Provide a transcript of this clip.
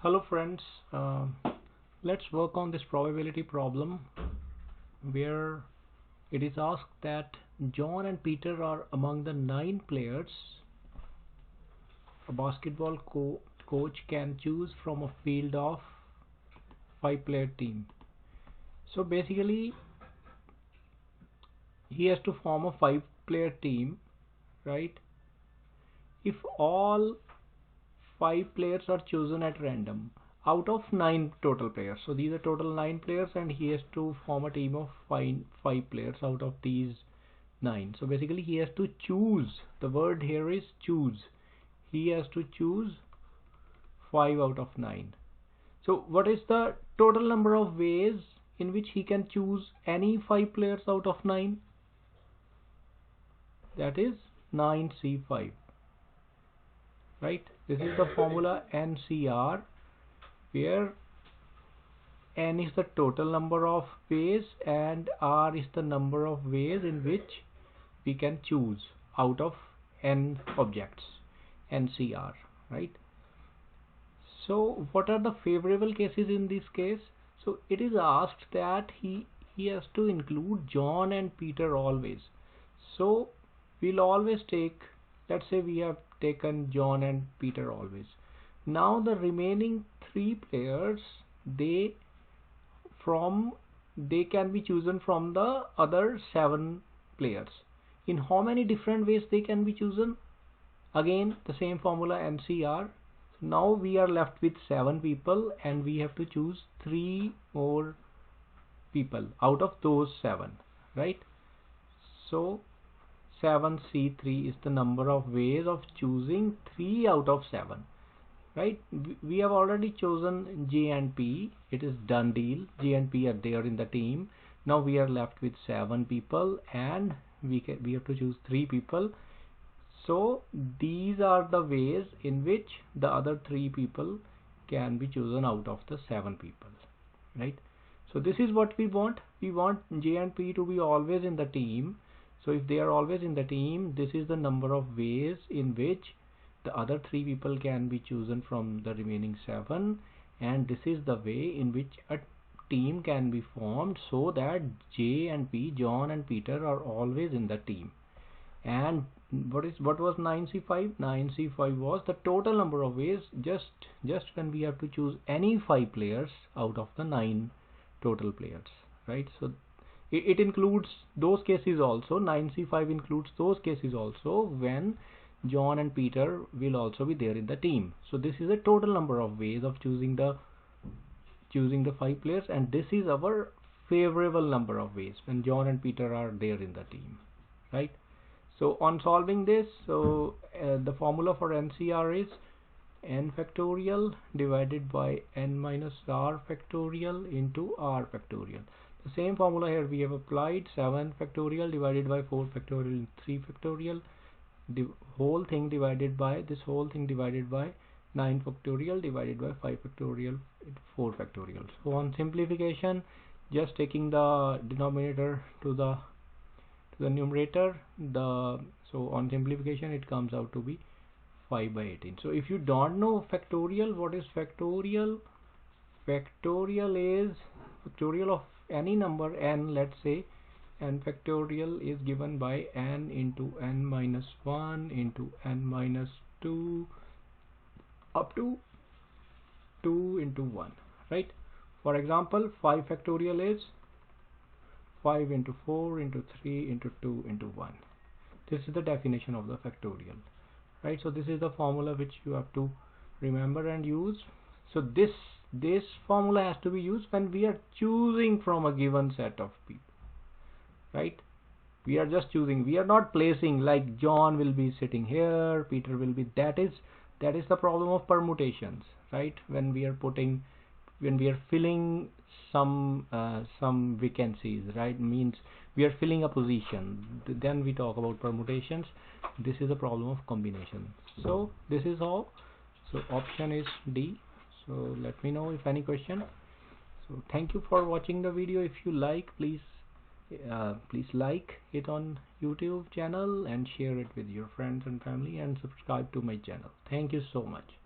Hello friends, let's work on this probability problem where it is asked that John and Peter are among the 9 players a basketball coach can choose from a field of 5-player team. So basically he has to form a 5-player team, right? If all 5 players are chosen at random out of 9 total players, so these are total 9 players and he has to form a team of 5 players out of these 9. So basically he has to choose, the word here is choose, he has to choose 5 out of 9. So what is the total number of ways in which he can choose any 5 players out of 9? That is 9C5, right? This is the formula NCR, where N is the total number of ways and R is the number of ways in which we can choose out of N objects, NCR, right? So what are the favorable cases in this case? So it is asked that he has to include John and Peter always. So we'll always take, let's say we have taken John and Peter always. Now the remaining 3 players, they can be chosen from the other 7 players. In how many different ways they can be chosen? Again the same formula NCR. Now we are left with 7 people and we have to choose 3 more people out of those 7, right? So 7C3 is the number of ways of choosing 3 out of 7, right? We have already chosen J and P. It is done deal. J and P are there in the team. Now we are left with 7 people and we have to choose 3 people. So these are the ways in which the other 3 people can be chosen out of the 7 people, right? So this is what we want. We want J and P to be always in the team. So if they are always in the team, this is the number of ways in which the other 3 people can be chosen from the remaining 7, and this is the way in which a team can be formed so that J and P, John and Peter, are always in the team. And what was 9C5? 9C5 was the total number of ways just when we have to choose any 5 players out of the 9 total players, right? So it includes those cases also. 9C5 includes those cases also when John and Peter will also be there in the team. So this is the total number of ways of choosing the 5 players, and this is our favorable number of ways when John and Peter are there in the team, right? So on solving this, so the formula for NCR is n factorial divided by n minus r factorial into r factorial. The same formula here we have applied. 7 factorial divided by 4 factorial, 3 factorial, the whole thing divided by 9 factorial divided by 5 factorial, 4 factorial. So on simplification, just taking the denominator to the numerator, so on simplification it comes out to be 5 by 18. So if you don't know factorial, what is factorial? Factorial is factorial of any number n, let's say, and factorial is given by n into n minus 1 into n minus 2 up to 2 into 1, right? For example, 5 factorial is 5 into 4 into 3 into 2 into 1. This is the definition of the factorial, right? So this is the formula which you have to remember and use. So this formula has to be used when we are choosing from a given set of people, right? We are just choosing, we are not placing like John will be sitting here, Peter will be, that is the problem of permutations, right? When we are filling some vacancies, right? Means we are filling a position, then we talk about permutations. This is the problem of combination. So this is all. So option is D. So let me know if any question. So thank you for watching the video. If you like, please like it on YouTube channel and share it with your friends and family and subscribe to my channel. Thank you so much.